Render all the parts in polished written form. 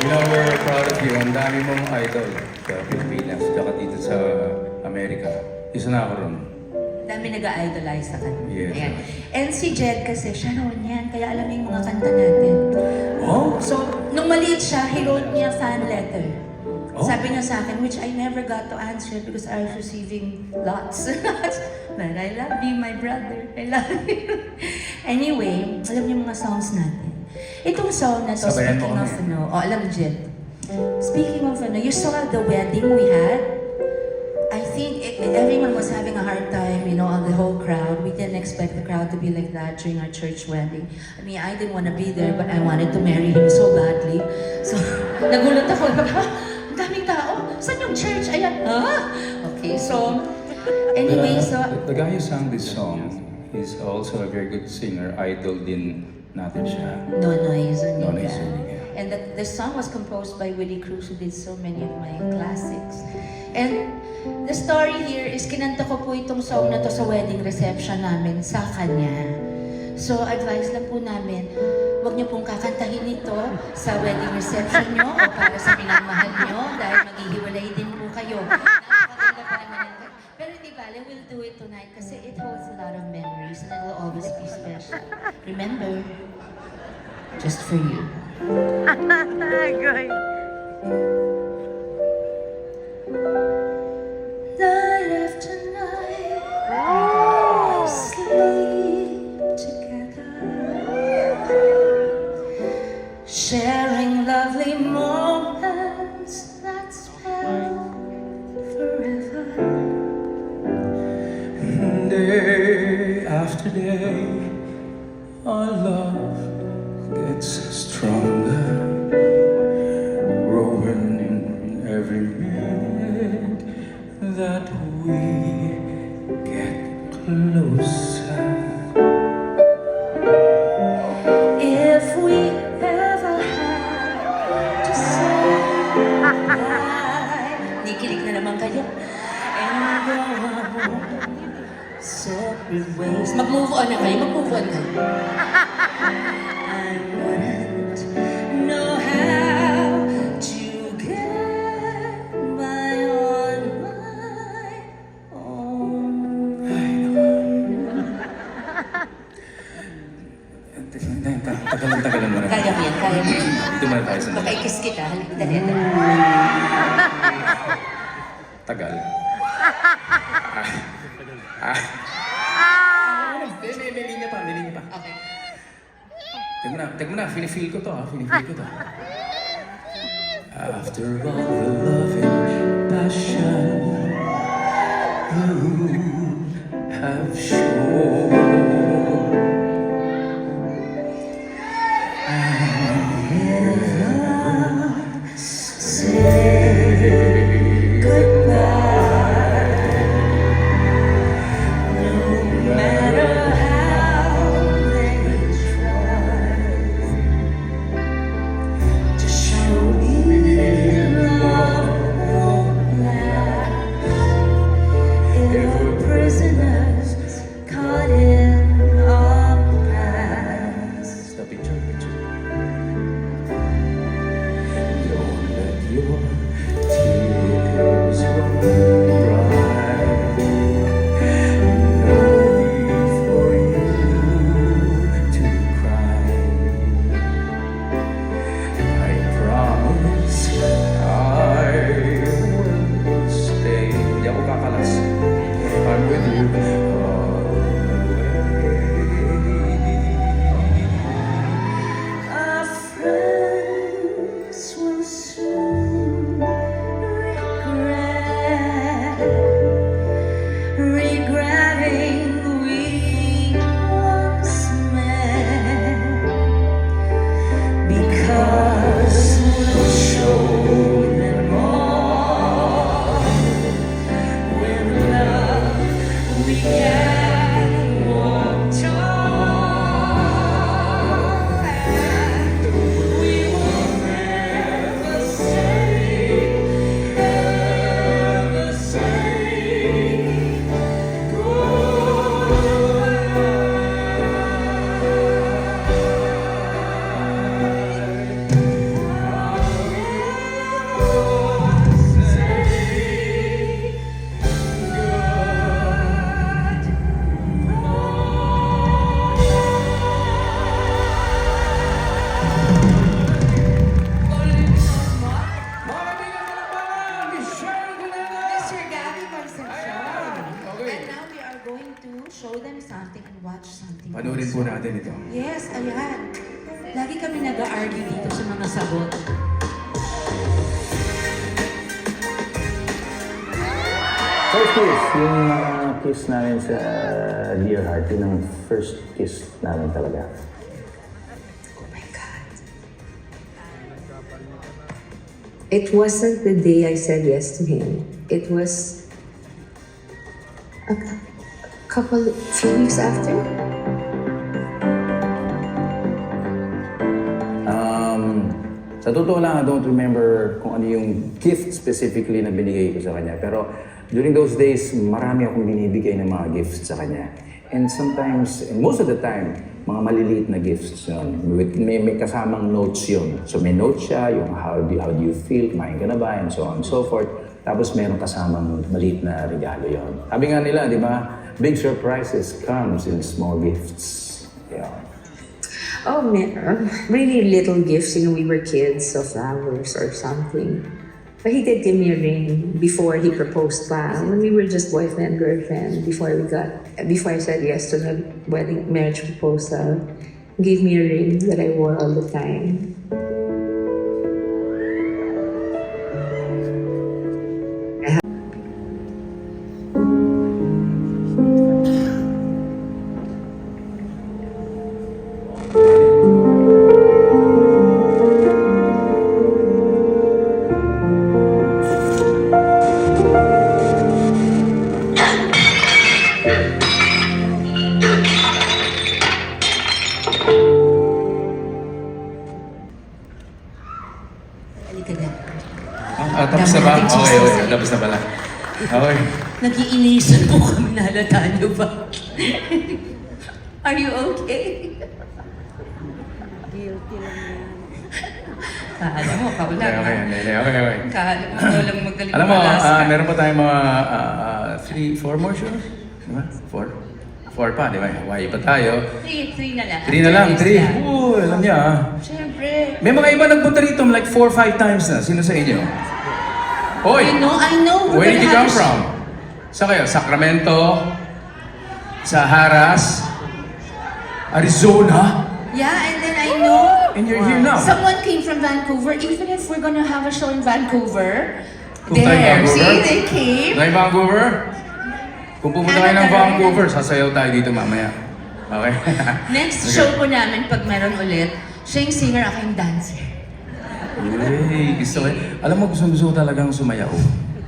You know, we're proud of you. Ang dami mong idol sa Pilipinas, tsaka dito sa Amerika. Isa na ako ron. Dami nag-idolize sa kanya. Yes. Ayan. And si Jed kasi, siya noon yan, kaya alam niya yung mga kanta natin. Oh? So, nung maliit siya, he wrote me a fan letter. Oh? Sabi niya sa akin, which I never got to answer because I was receiving lots. But I love you, my brother. I love you. Anyway, alam niyo mga songs natin. Itong song na to, Sabayan mo speaking of, kami. alam mo, Jed. Speaking of, you saw the wedding we had? I think everyone was having a hard time, you know, on the whole crowd. We didn't expect the crowd to be like that during our church wedding. I mean, I didn't want to be there, but I wanted to marry him so badly. So, nagulat ako. Ha? Ang daming tao. Saan yung church? Ayan. Ha? Okay, so, anyway, so... The guy who sang this song is also a very good singer. Idol din natin siya. Nonoy Zuniga. Nonoy Zuniga. And the song was composed by Willie Cruz, who did so many of my classics. And the story here is kinanta ko po itong song na to sa wedding reception namin sa kanya. So, advice lang po namin, huwag niyo pong kakantahin ito sa wedding reception niyo o para sa minamahal niyo dahil maghihiwalay din po kayo. Napakaganda pa naman ito. Pero di bale, we'll do it tonight kasi it holds a lot of memories and it will always be special. Remember, just for you. Good. Night after night, we sleep together, sharing lovely moments that spell forever. Day after day, our love gets stronger, growing in every minute that we get closer. If we ever had to say goodbye, nakikinig na naman kayo. And go our separate ways. Mag-move on na kayo, mag-move on na. I wouldn't know how to get by on my own. Tagal mo na. Kaya mo yan, kaya mo yan. Dito muna tayo sa Makaikis kita, halika dali. Tagal. May linya pa, may linya pa. Okay. Teka mo na, feel ko to ha, feel ko to. After all the love and passion you have shown, the picture. Don't let your tears watch something. Panoorin po natin ito. Yes, ayan. Lagi kami nag-argue dito sa mga sagot. First kiss, yung kiss namin sa Dear Heart, yun ang first kiss namin talaga. Oh my God. It wasn't the day I said yes to him. It was a few weeks after. Sa totoo lang, I don't remember kung ano yung gift specifically na binigay ko sa kanya. Pero during those days, marami akong binibigay ng mga gifts sa kanya. And sometimes, and most of the time, mga maliliit na gifts yun. May kasamang notes yun. So may notes siya, yung how do you feel, kumain ka na ba, and so on and so forth. Tapos meron kasamang maliit na regalo yun. Sabi nga nila, di ba, big surprises comes in small gifts. Yeah. Oh, man, really little gifts. You know, we were kids, so flowers or something. But he did give me a ring before he proposed pa. When we were just boyfriend, girlfriend, before I said yes to the marriage proposal, he gave me a ring that I wore all the time. Halika na. Tapos na ba? Okay, tapos na pala. Okay. Nag-iinisan po kami, nalata niyo ba? Are you okay? Guilty lang yan. Kala mo, kaulan. Okay. Kala mo, walang magaling Alam mo, Alaska. meron pa tayong mga 4 more shows? Diba? 4 pa, di ba? Hawaii pa tayo. 3 na lang. 3 na lang, 3. Yeah. Alam niya ah. Siyempre. May mga iba nagpunta rito like 4 or 5 times na. Sino sa inyo? Hoy! I know. Where did you come from? Saan kayo? Sacramento? Sa Harras? Arizona? Yeah, and then I know And you're here now. someone came from Vancouver. Even if we're gonna have a show in Vancouver, Punta yung there, Vancouver? see, they came. Tayo Vancouver? Kung pupunta kayo ng Vancouver, sasayaw tayo dito mamaya. Okay? Next Okay. show po namin, pag meron ulit, siya yung singer, ako yung dancer. Yay! Gusto ko. Alam mo, gusto ko talagang sumayaw.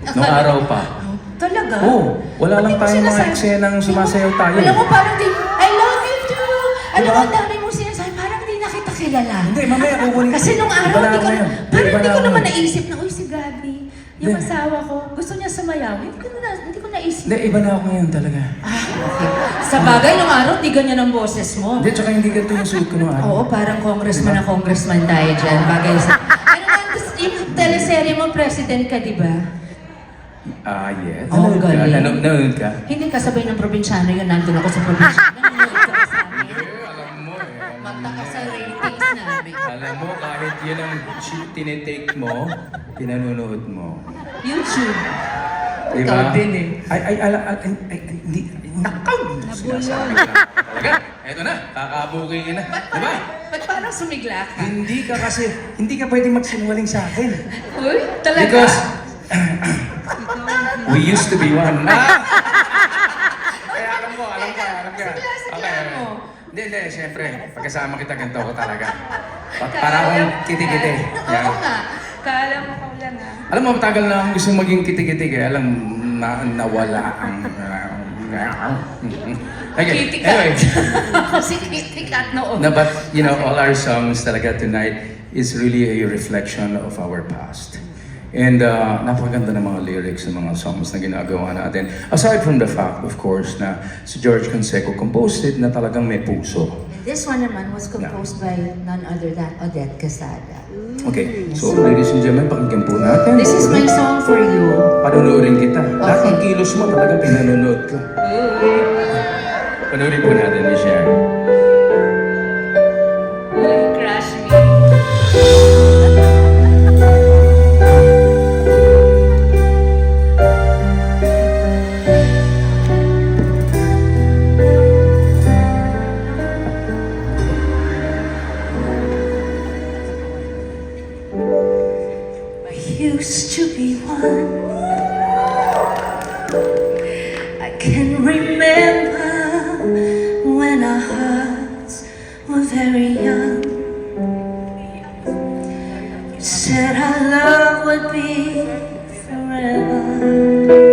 Noong araw pa. Talaga? Oo. Wala lang Ba't di mo tayong mga sinasabi? eksenang sumasayaw tayo. Alam mo, parang di, I love you too! Alam Diba? mo, ang dami mong sinasabi, parang di na kita kilala. Hindi, mamaya kukunin. Kasi nung araw, Iba na di ako ko, ngayon. parang Iba di na ko ako naman ngayon. naisip na, uy, si Gabby, yung Hindi. asawa ko, gusto niya sumayaw. Hindi ko naisip. Hindi, iba na ako ngayon talaga. Ah, okay. Sa bagay, nung araw, di ganyan ang boses mo. Hindi, tsaka hindi ganito yung suit ko noong araw. Oo, parang congressman na congressman tayo dyan. Bagay sa... Ano nga, yung teleserye mo, president ka, di ba? Yes. Oh, galing. Nanonood ka? Hindi kasabay ng probinsyano yun, nandun ako sa probinsya. Nanonood ka ba sa amin? Alam mo eh. Magtaka sa ratings namin. Alam mo, kahit yun ang tinitake mo, pinanunood mo. YouTube. Diba? Ikaw din eh. Hindi. Nakaw! Sinasabi ko na. Talaga? Eto na, kakabuking na. Ba't Diba? ba't parang sumigla ka? Hindi ka kasi, hindi ka pwedeng magsinungaling sa akin. Uy, talaga? Because, we used to be one. Kaya alam ko. Sige, mo. Hindi, syempre. Pagkasama kita, ganito ko talaga. Para akong kiti-kiti. Yan. Oo nga. Kala mo ko lang ah. Alam mo, matagal na akong gusto maging kiti-kiti kaya alam nawala ang... Okay, Kitty anyway. cat. Kasi kitty cat noon. No, but you know, all our songs talaga tonight is really a reflection of our past. And napakaganda ng mga lyrics ng mga songs na ginagawa natin. Aside from the fact, of course, na si George Canseco composed it na talagang may puso. And this one naman was composed by none other than Odette Casada. Okay, so ladies and gentlemen, pakinggan po natin. This is my song for you. Panunurin kita. Lahat ng Okay. kilos mo talaga pinanonood ko. Panunurin po natin ni Sharon. Will you crush me? used to be one. I can remember when our hearts were very young. You said our love would be forever.